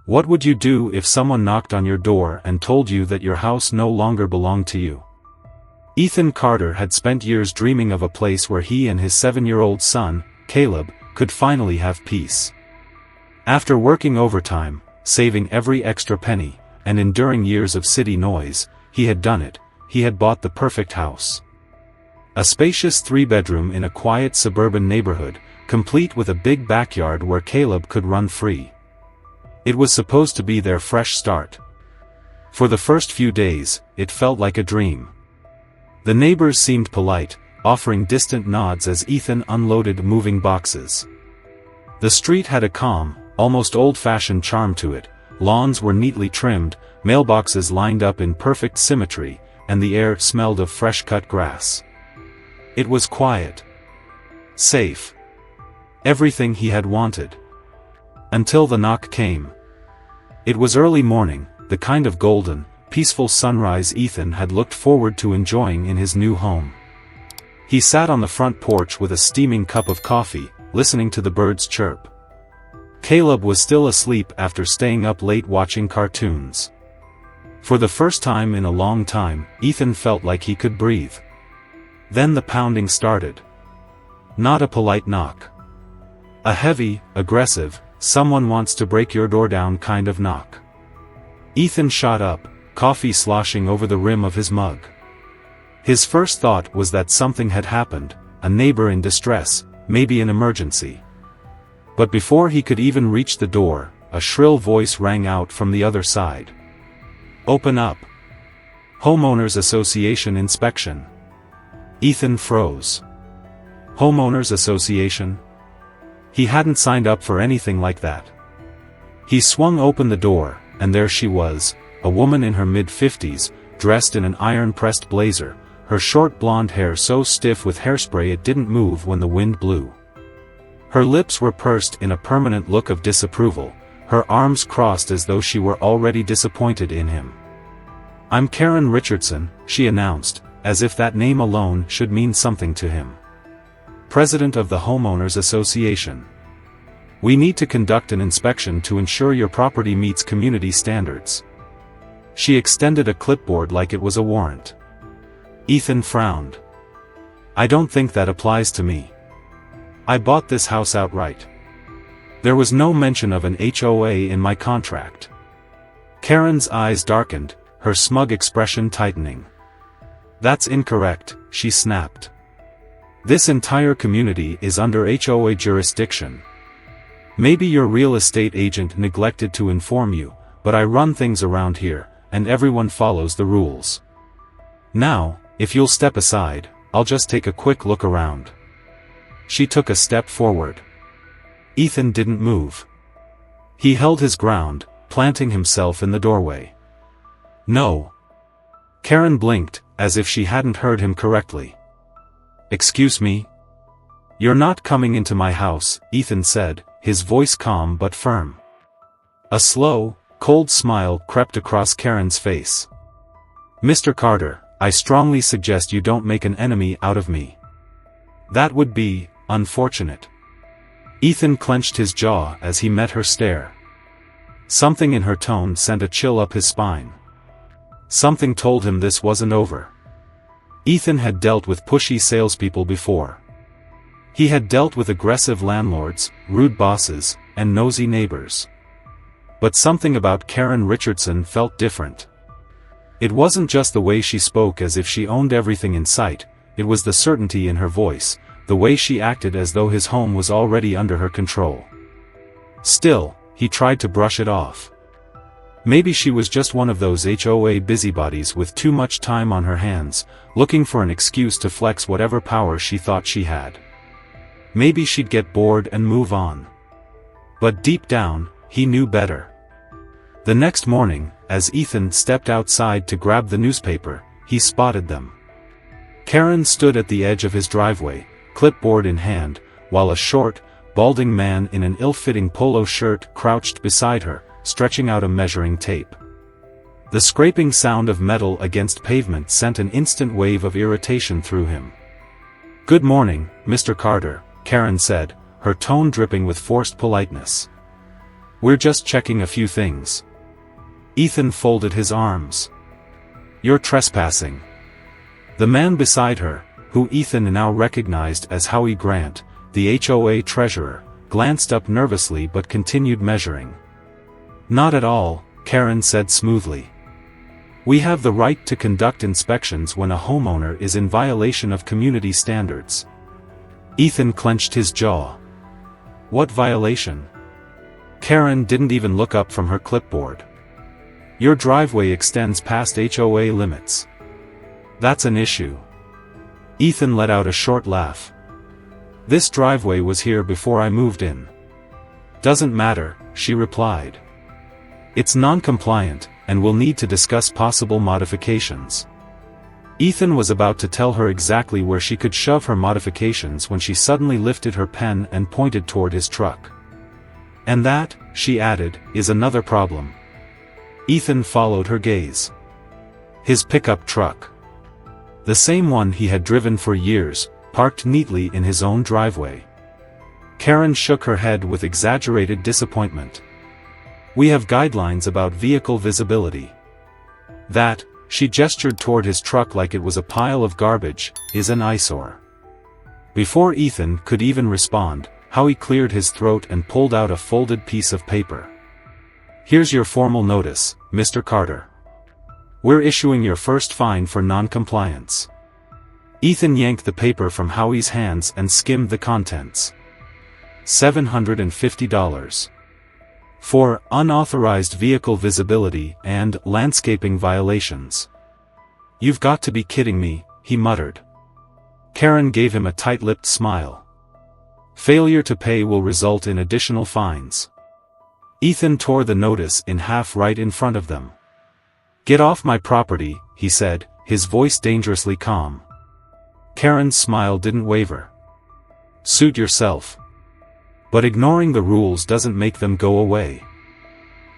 What would you do if someone knocked on your door and told you that your house no longer belonged to you? Ethan Carter had spent years dreaming of a place where he and his 7-year-old son, Caleb, could finally have peace. After working overtime, saving every extra penny, and enduring years of city noise, he had done it. He had bought the perfect house. A spacious 3-bedroom in a quiet suburban neighborhood, complete with a big backyard where Caleb could run free. It was supposed to be their fresh start. For the first few days, it felt like a dream. The neighbors seemed polite, offering distant nods as Ethan unloaded moving boxes. The street had a calm, almost old-fashioned charm to it. Lawns were neatly trimmed, mailboxes lined up in perfect symmetry, and the air smelled of fresh-cut grass. It was quiet. Safe. Everything he had wanted. Until the knock came. It was early morning, the kind of golden, peaceful sunrise Ethan had looked forward to enjoying in his new home. He sat on the front porch with a steaming cup of coffee, listening to the birds chirp. Caleb was still asleep after staying up late watching cartoons. For the first time in a long time, Ethan felt like he could breathe. Then the pounding started. Not a polite knock. A heavy, aggressive, someone wants to break your door down kind of knock. Ethan shot up, coffee sloshing over the rim of his mug. His first thought was that something had happened, a neighbor in distress, maybe an emergency. But before he could even reach the door, a shrill voice rang out from the other side. "Open up. Homeowners Association inspection." Ethan froze. Homeowners Association? He hadn't signed up for anything like that. He swung open the door, and there she was, a woman in her mid-50s, dressed in an iron-pressed blazer, her short blonde hair so stiff with hairspray it didn't move when the wind blew. Her lips were pursed in a permanent look of disapproval, her arms crossed as though she were already disappointed in him. "I'm Karen Richardson," she announced, as if that name alone should mean something to him. "President of the Homeowners Association. We need to conduct an inspection to ensure your property meets community standards." She extended a clipboard like it was a warrant. Ethan frowned. "I don't think that applies to me. I bought this house outright. There was no mention of an HOA in my contract." Karen's eyes darkened, her smug expression tightening. "That's incorrect," she snapped. "This entire community is under HOA jurisdiction. Maybe your real estate agent neglected to inform you, but I run things around here, and everyone follows the rules. Now, if you'll step aside, I'll just take a quick look around." She took a step forward. Ethan didn't move. He held his ground, planting himself in the doorway. "No." Karen blinked, as if she hadn't heard him correctly. "Excuse me? You're not coming into my house," Ethan said, his voice calm but firm. A slow, cold smile crept across Karen's face. "Mr. Carter, I strongly suggest you don't make an enemy out of me. That would be unfortunate." Ethan clenched his jaw as he met her stare. Something in her tone sent a chill up his spine. Something told him this wasn't over. Ethan had dealt with pushy salespeople before. He had dealt with aggressive landlords, rude bosses, and nosy neighbors. But something about Karen Richardson felt different. It wasn't just the way she spoke as if she owned everything in sight, it was the certainty in her voice, the way she acted as though his home was already under her control. Still, he tried to brush it off. Maybe she was just one of those HOA busybodies with too much time on her hands, looking for an excuse to flex whatever power she thought she had. Maybe she'd get bored and move on. But deep down, he knew better. The next morning, as Ethan stepped outside to grab the newspaper, he spotted them. Karen stood at the edge of his driveway, clipboard in hand, while a short, balding man in an ill-fitting polo shirt crouched beside her, stretching out a measuring tape. The scraping sound of metal against pavement sent an instant wave of irritation through him. "Good morning, Mr. Carter," Karen said, her tone dripping with forced politeness. We're just checking a few things. Ethan folded his arms. You're trespassing. The man beside her, who Ethan now recognized as Howie Grant, the HOA treasurer, glanced up nervously but continued measuring. Not at all, Karen said smoothly. We have the right to conduct inspections when a homeowner is in violation of community standards. Ethan clenched his jaw. What violation? Karen didn't even look up from her clipboard. Your driveway extends past HOA limits. That's an issue. Ethan let out a short laugh. This driveway was here before I moved in. Doesn't matter, she replied. It's non-compliant, and we'll need to discuss possible modifications. Ethan was about to tell her exactly where she could shove her modifications when she suddenly lifted her pen and pointed toward his truck. And that, she added, is another problem. Ethan followed her gaze. His pickup truck. The same one he had driven for years, parked neatly in his own driveway. Karen shook her head with exaggerated disappointment. We have guidelines about vehicle visibility. That, she gestured toward his truck like it was a pile of garbage, is an eyesore. Before Ethan could even respond, Howie cleared his throat and pulled out a folded piece of paper. Here's your formal notice, Mr. Carter. We're issuing your first fine for non-compliance. Ethan yanked the paper from Howie's hands and skimmed the contents. $750. For unauthorized vehicle visibility and landscaping violations. You've got to be kidding me, he muttered. Karen gave him a tight-lipped smile. Failure to pay will result in additional fines. Ethan tore the notice in half right in front of them. Get off my property, he said, his voice dangerously calm. Karen's smile didn't waver. Suit yourself. But ignoring the rules doesn't make them go away.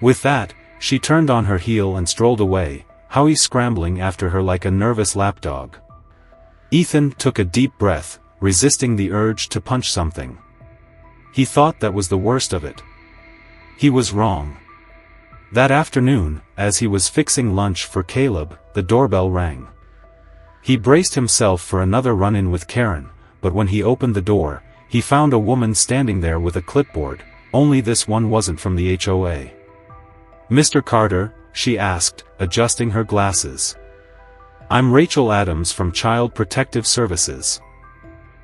With that, she turned on her heel and strolled away, Howie scrambling after her like a nervous lapdog. Ethan took a deep breath, resisting the urge to punch something. He thought that was the worst of it. He was wrong. That afternoon, as he was fixing lunch for Caleb, the doorbell rang. He braced himself for another run-in with Karen, but when he opened the door, he found a woman standing there with a clipboard, only this one wasn't from the HOA. Mr. Carter, she asked, adjusting her glasses. I'm Rachel Adams from Child Protective Services.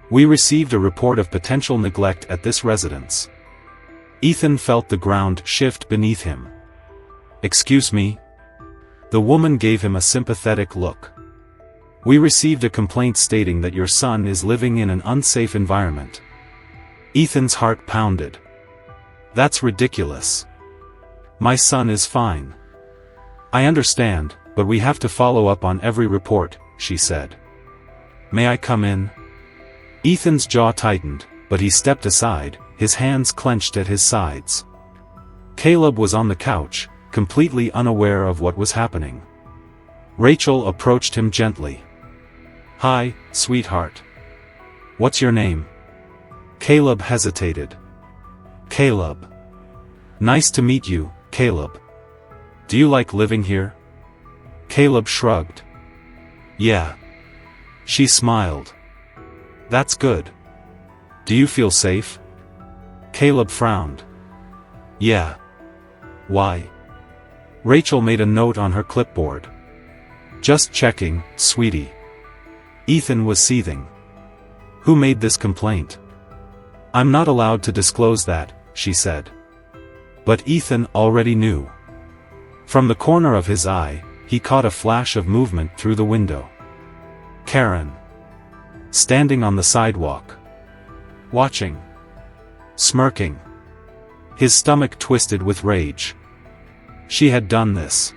We received a report of potential neglect at this residence. Ethan felt the ground shift beneath him. Excuse me? The woman gave him a sympathetic look. We received a complaint stating that your son is living in an unsafe environment. Ethan's heart pounded. That's ridiculous. My son is fine. I understand, but we have to follow up on every report, she said. May I come in? Ethan's jaw tightened, but he stepped aside, his hands clenched at his sides. Caleb was on the couch, completely unaware of what was happening. Rachel approached him gently. Hi, sweetheart. What's your name? Caleb hesitated. Caleb. Nice to meet you, Caleb. Do you like living here? Caleb shrugged. Yeah. She smiled. That's good. Do you feel safe? Caleb frowned. Yeah. Why? Rachel made a note on her clipboard. Just checking, sweetie. Ethan was seething. Who made this complaint? I'm not allowed to disclose that, she said. But Ethan already knew. From the corner of his eye, he caught a flash of movement through the window. Karen. Standing on the sidewalk. Watching. Smirking. His stomach twisted with rage. She had done this.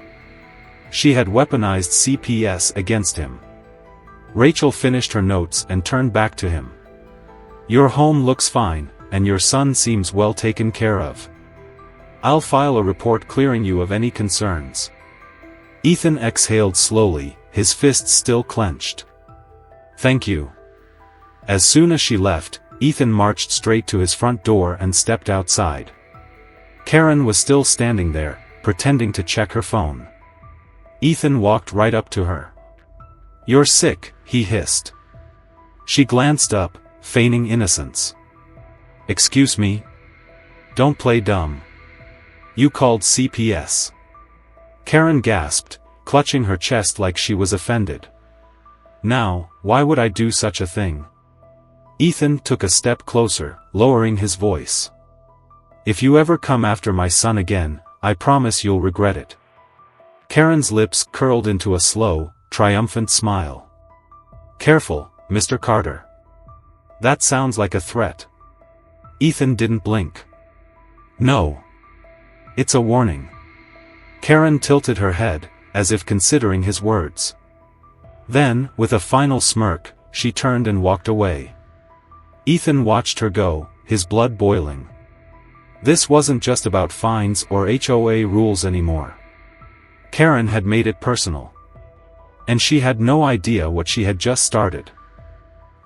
She had weaponized CPS against him. Rachel finished her notes and turned back to him. Your home looks fine, and your son seems well taken care of. I'll file a report clearing you of any concerns. Ethan exhaled slowly, his fists still clenched. Thank you. As soon as she left, Ethan marched straight to his front door and stepped outside. Karen was still standing there, pretending to check her phone. Ethan walked right up to her. "You're sick," he hissed. She glanced up, feigning innocence. "Excuse me? Don't play dumb. You called CPS." Karen gasped, clutching her chest like she was offended. "Now, why would I do such a thing?" Ethan took a step closer, lowering his voice. "If you ever come after my son again, I promise you'll regret it." Karen's lips curled into a slow, triumphant smile. "Careful, Mr. Carter. That sounds like a threat." Ethan didn't blink. "No. It's a warning." Karen tilted her head, as if considering his words. Then, with a final smirk, she turned and walked away. Ethan watched her go, his blood boiling. This wasn't just about fines or HOA rules anymore. Karen had made it personal. And she had no idea what she had just started.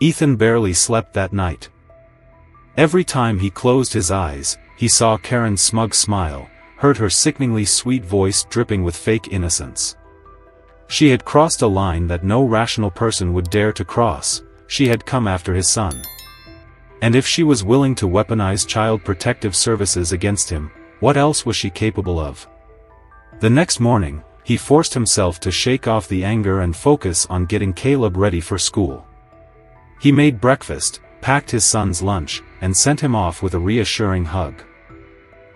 Ethan barely slept that night. Every time he closed his eyes, he saw Karen's smug smile, heard her sickeningly sweet voice dripping with fake innocence. She had crossed a line that no rational person would dare to cross. She had come after his son. And if she was willing to weaponize Child Protective Services against him, what else was she capable of? The next morning, he forced himself to shake off the anger and focus on getting Caleb ready for school. He made breakfast, packed his son's lunch, and sent him off with a reassuring hug.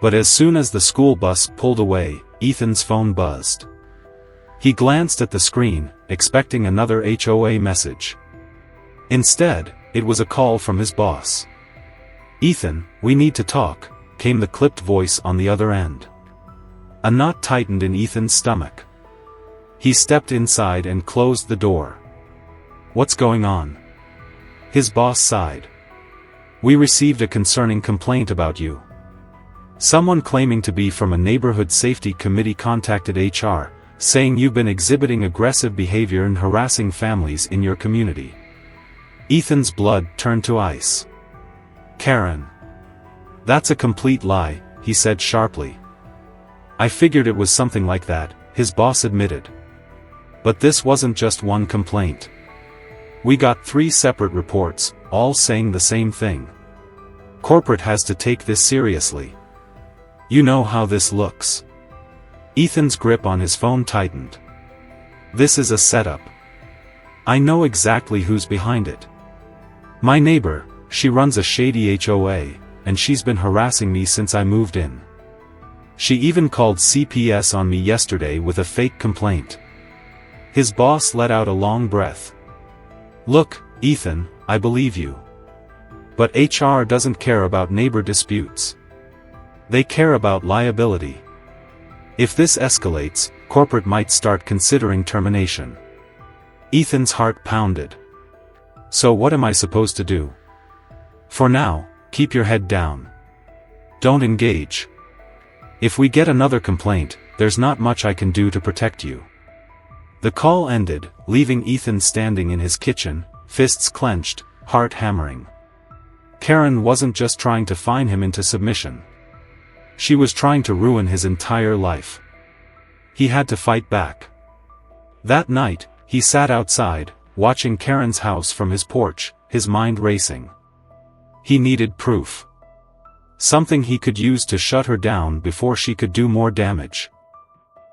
But as soon as the school bus pulled away, Ethan's phone buzzed. He glanced at the screen, expecting another HOA message. Instead, it was a call from his boss. "Ethan, we need to talk," came the clipped voice on the other end. A knot tightened in Ethan's stomach. He stepped inside and closed the door. "What's going on?" His boss sighed. "We received a concerning complaint about you. Someone claiming to be from a neighborhood safety committee contacted HR, saying you've been exhibiting aggressive behavior and harassing families in your community." Ethan's blood turned to ice. "Karen. That's a complete lie," he said sharply. "I figured it was something like that," his boss admitted. "But this wasn't just one complaint. We got 3 separate reports, all saying the same thing. Corporate has to take this seriously. You know how this looks." Ethan's grip on his phone tightened. "This is a setup. I know exactly who's behind it. My neighbor, she runs a shady HOA, and she's been harassing me since I moved in. She even called CPS on me yesterday with a fake complaint." His boss let out a long breath. "Look, Ethan, I believe you. But HR doesn't care about neighbor disputes. They care about liability. If this escalates, corporate might start considering termination." Ethan's heart pounded. "So what am I supposed to do?" "For now, keep your head down. Don't engage. If we get another complaint, there's not much I can do to protect you." The call ended, leaving Ethan standing in his kitchen, fists clenched, heart hammering. Karen wasn't just trying to fine him into submission. She was trying to ruin his entire life. He had to fight back. That night, he sat outside, watching Karen's house from his porch, his mind racing. He needed proof. Something he could use to shut her down before she could do more damage.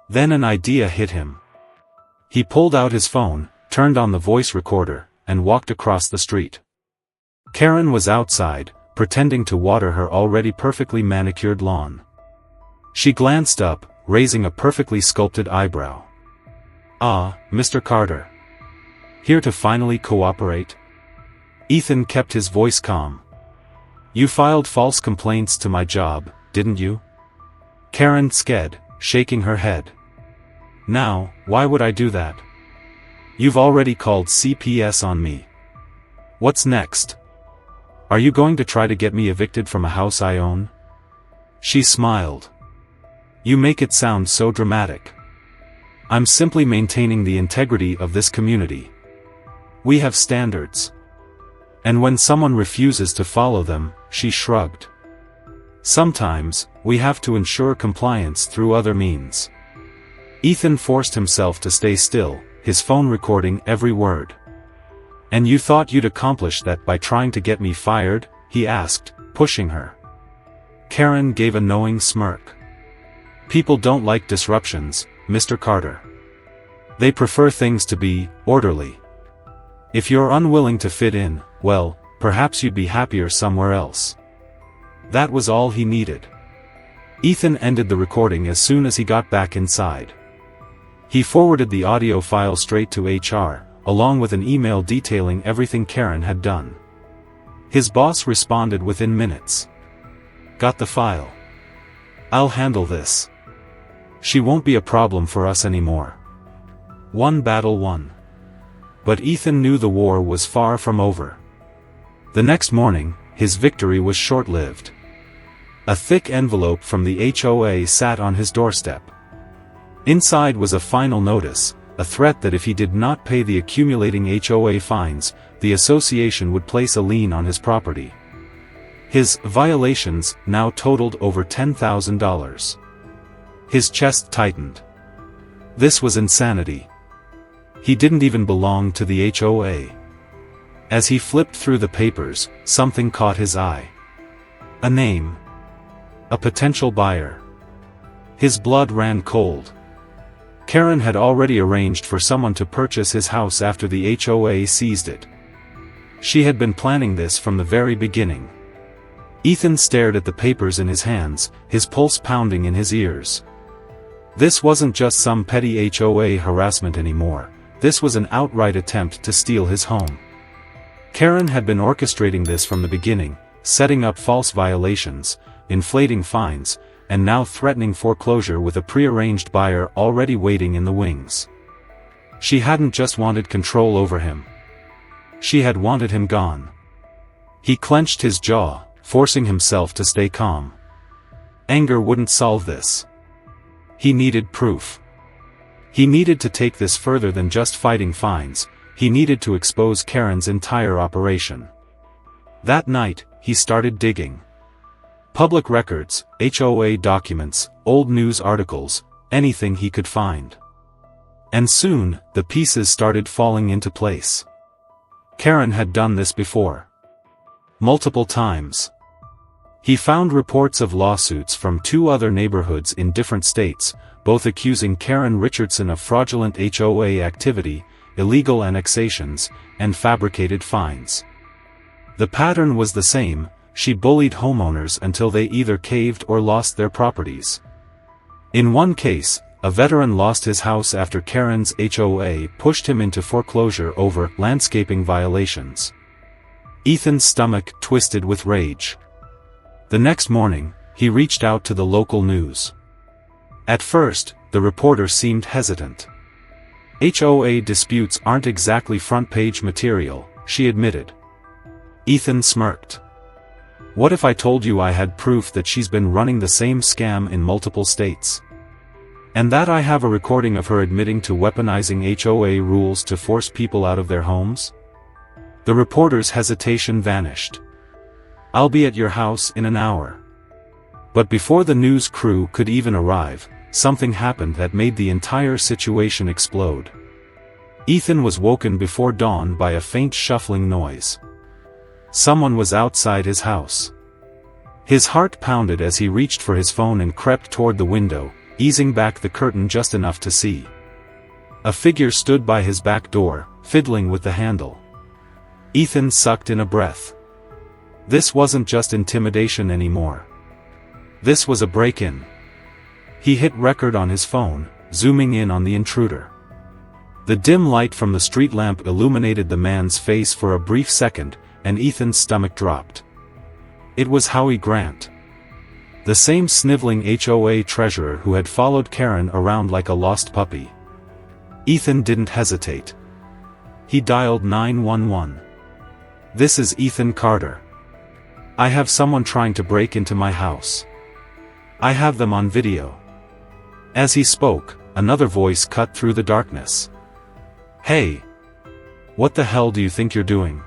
Then an idea hit him. He pulled out his phone, turned on the voice recorder, and walked across the street. Karen was outside, pretending to water her already perfectly manicured lawn. She glanced up, raising a perfectly sculpted eyebrow. "Ah, Mr. Carter. Here to finally cooperate?" Ethan kept his voice calm. "You filed false complaints to my job, didn't you?" Karen sked, shaking her head. "Now, why would I do that? You've already called CPS on me. What's next? Are you going to try to get me evicted from a house I own?" She smiled. "You make it sound so dramatic. I'm simply maintaining the integrity of this community. We have standards. And when someone refuses to follow them," she shrugged. "Sometimes, we have to ensure compliance through other means." Ethan forced himself to stay still, his phone recording every word. "And you thought you'd accomplish that by trying to get me fired?" he asked, pushing her. Karen gave a knowing smirk. "People don't like disruptions, Mr. Carter. They prefer things to be orderly. If you're unwilling to fit in, well, perhaps you'd be happier somewhere else." That was all he needed. Ethan ended the recording as soon as he got back inside. He forwarded the audio file straight to HR, along with an email detailing everything Karen had done. His boss responded within minutes. "Got the file. I'll handle this. She won't be a problem for us anymore." One battle won. But Ethan knew the war was far from over. The next morning, his victory was short-lived. A thick envelope from the HOA sat on his doorstep. Inside was a final notice, a threat that if he did not pay the accumulating HOA fines, the association would place a lien on his property. His violations now totaled over $10,000. His chest tightened. This was insanity. He didn't even belong to the HOA. As he flipped through the papers, something caught his eye. A name. A potential buyer. His blood ran cold. Karen had already arranged for someone to purchase his house after the HOA seized it. She had been planning this from the very beginning. Ethan stared at the papers in his hands, his pulse pounding in his ears. This wasn't just some petty HOA harassment anymore, this was an outright attempt to steal his home. Karen had been orchestrating this from the beginning, setting up false violations, inflating fines, and now threatening foreclosure with a prearranged buyer already waiting in the wings. She hadn't just wanted control over him. She had wanted him gone. He clenched his jaw, forcing himself to stay calm. Anger wouldn't solve this. He needed proof. He needed to take this further than just fighting fines, he needed to expose Karen's entire operation. That night, he started digging. Public records, HOA documents, old news articles, anything he could find. And soon, the pieces started falling into place. Karen had done this before. Multiple times. He found reports of lawsuits from 2 other neighborhoods in different states, both accusing Karen Richardson of fraudulent HOA activity, illegal annexations, and fabricated fines. The pattern was the same. She bullied homeowners until they either caved or lost their properties. In one case, a veteran lost his house after Karen's HOA pushed him into foreclosure over landscaping violations. Ethan's stomach twisted with rage. The next morning, he reached out to the local news. At first, the reporter seemed hesitant. HOA disputes aren't exactly front-page material, she admitted. Ethan smirked. What if I told you I had proof that she's been running the same scam in multiple states? And that I have a recording of her admitting to weaponizing HOA rules to force people out of their homes? The reporter's hesitation vanished. I'll be at your house in an hour. But before the news crew could even arrive, something happened that made the entire situation explode. Ethan was woken before dawn by a faint shuffling noise. Someone was outside his house. His heart pounded as he reached for his phone and crept toward the window, easing back the curtain just enough to see. A figure stood by his back door, fiddling with the handle. Ethan sucked in a breath. This wasn't just intimidation anymore. This was a break-in. He hit record on his phone, zooming in on the intruder. The dim light from the street lamp illuminated the man's face for a brief second, and Ethan's stomach dropped. It was Howie Grant. The same sniveling HOA treasurer who had followed Karen around like a lost puppy. Ethan didn't hesitate. He dialed 911. This is Ethan Carter. I have someone trying to break into my house. I have them on video. As he spoke, another voice cut through the darkness. Hey! What the hell do you think you're doing?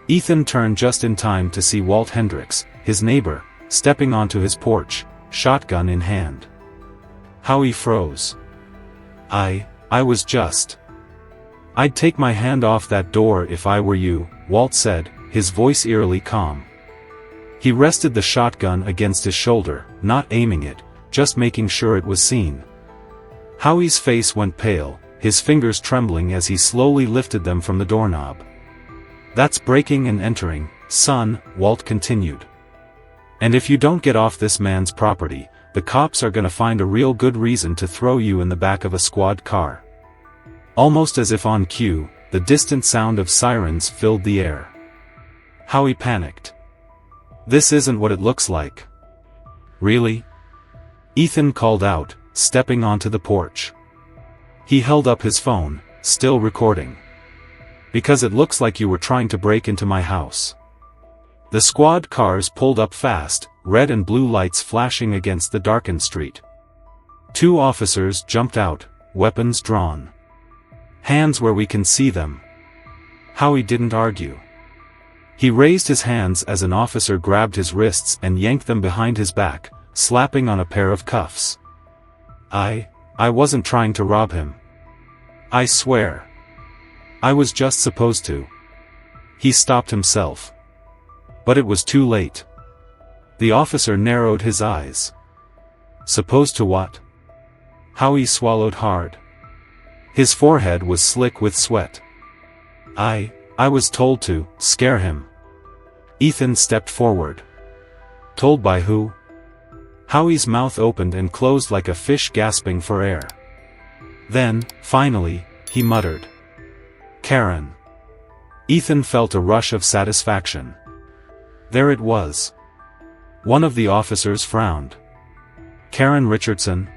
Ethan turned just in time to see Walt Hendricks, his neighbor, stepping onto his porch, shotgun in hand. Howie froze. I was just. I'd take my hand off that door if I were you, Walt said, his voice eerily calm. He rested the shotgun against his shoulder, not aiming it, just making sure it was seen. Howie's face went pale, his fingers trembling as he slowly lifted them from the doorknob. That's breaking and entering, son, Walt continued. And if you don't get off this man's property, the cops are gonna find a real good reason to throw you in the back of a squad car. Almost as if on cue, the distant sound of sirens filled the air. Howie panicked. This isn't what it looks like. Really? Ethan called out, stepping onto the porch. He held up his phone, still recording. Because it looks like you were trying to break into my house. The squad cars pulled up fast, red and blue lights flashing against the darkened street. 2 officers jumped out, weapons drawn. Hands where we can see them. Howie didn't argue. He raised his hands as an officer grabbed his wrists and yanked them behind his back, slapping on a pair of cuffs. I wasn't trying to rob him. I swear. I was just supposed to. He stopped himself. But it was too late. The officer narrowed his eyes. Supposed to what? Howie swallowed hard. His forehead was slick with sweat. I was told to scare him. Ethan stepped forward. Told by who? Howie's mouth opened and closed like a fish gasping for air. Then, finally, he muttered. Karen. Ethan felt a rush of satisfaction. There it was. One of the officers frowned. Karen Richardson?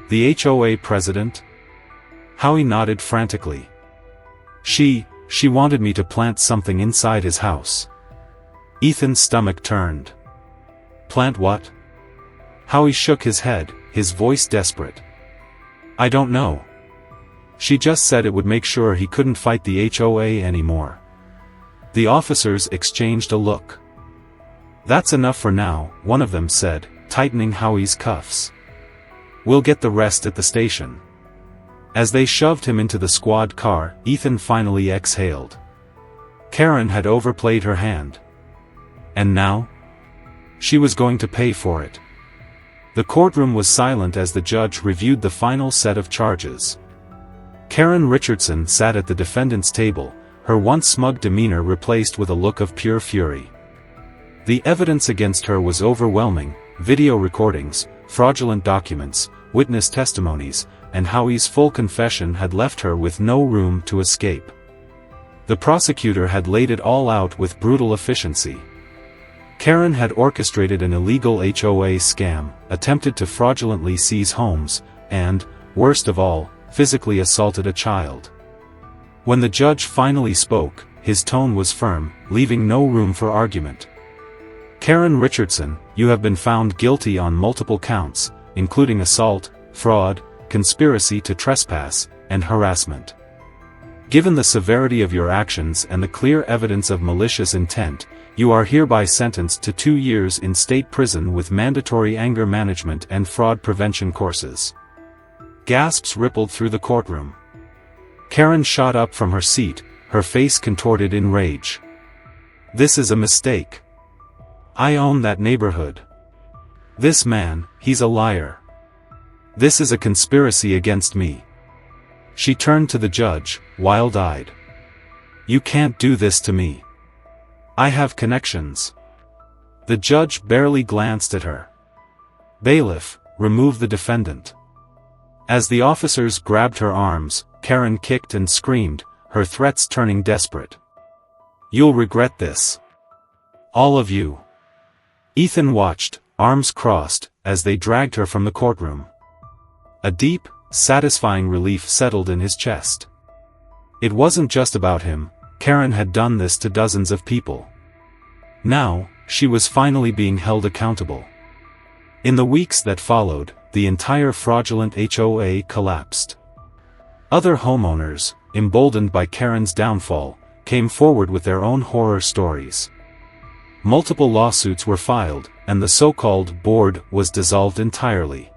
The HOA president? Howie nodded frantically. She wanted me to plant something inside his house. Ethan's stomach turned. Plant what? Howie shook his head, his voice desperate. I don't know. She just said it would make sure he couldn't fight the HOA anymore. The officers exchanged a look. That's enough for now, one of them said, tightening Howie's cuffs. We'll get the rest at the station. As they shoved him into the squad car, Ethan finally exhaled. Karen had overplayed her hand. And now? She was going to pay for it. The courtroom was silent as the judge reviewed the final set of charges. Karen Richardson sat at the defendant's table, her once smug demeanor replaced with a look of pure fury. The evidence against her was overwhelming: video recordings, fraudulent documents, witness testimonies, and Howie's full confession had left her with no room to escape. The prosecutor had laid it all out with brutal efficiency. Karen had orchestrated an illegal HOA scam, attempted to fraudulently seize homes, and, worst of all, physically assaulted a child. When the judge finally spoke, his tone was firm, leaving no room for argument. Karen Richardson, you have been found guilty on multiple counts, including assault, fraud, conspiracy to trespass, and harassment. Given the severity of your actions and the clear evidence of malicious intent, you are hereby sentenced to 2 years in state prison with mandatory anger management and fraud prevention courses. Gasps rippled through the courtroom. Karen shot up from her seat, her face contorted in rage. This is a mistake. I own that neighborhood. This man, he's a liar. This is a conspiracy against me. She turned to the judge, wild-eyed. You can't do this to me. I have connections. The judge barely glanced at her. Bailiff, remove the defendant. As the officers grabbed her arms, Karen kicked and screamed, her threats turning desperate. You'll regret this. All of you. Ethan watched, arms crossed, as they dragged her from the courtroom. A deep, satisfying relief settled in his chest. It wasn't just about him. Karen had done this to dozens of people. Now, she was finally being held accountable. In the weeks that followed, the entire fraudulent HOA collapsed. Other homeowners, emboldened by Karen's downfall, came forward with their own horror stories. Multiple lawsuits were filed, and the so-called board was dissolved entirely.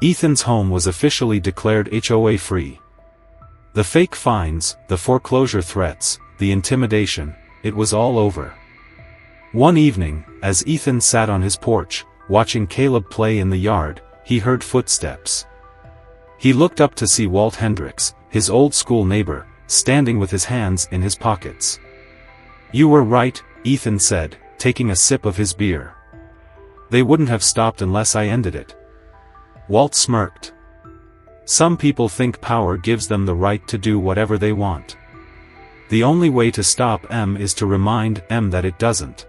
Ethan's home was officially declared HOA free. The fake fines, the foreclosure threats, the intimidation, it was all over. One evening, as Ethan sat on his porch, watching Caleb play in the yard, he heard footsteps. He looked up to see Walt Hendricks, his old school neighbor, standing with his hands in his pockets. "You were right," Ethan said, taking a sip of his beer. "They wouldn't have stopped unless I ended it." Walt smirked. "Some people think power gives them the right to do whatever they want. The only way to stop M is to remind M that it doesn't."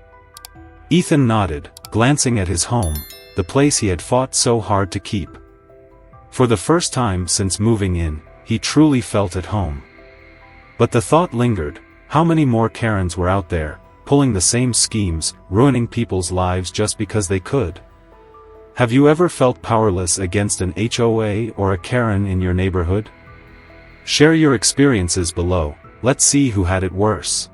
Ethan nodded, glancing at his home, the place he had fought so hard to keep. For the first time since moving in, he truly felt at home. But the thought lingered, how many more Karens were out there, pulling the same schemes, ruining people's lives just because they could? Have you ever felt powerless against an HOA or a Karen in your neighborhood? Share your experiences below, let's see who had it worse.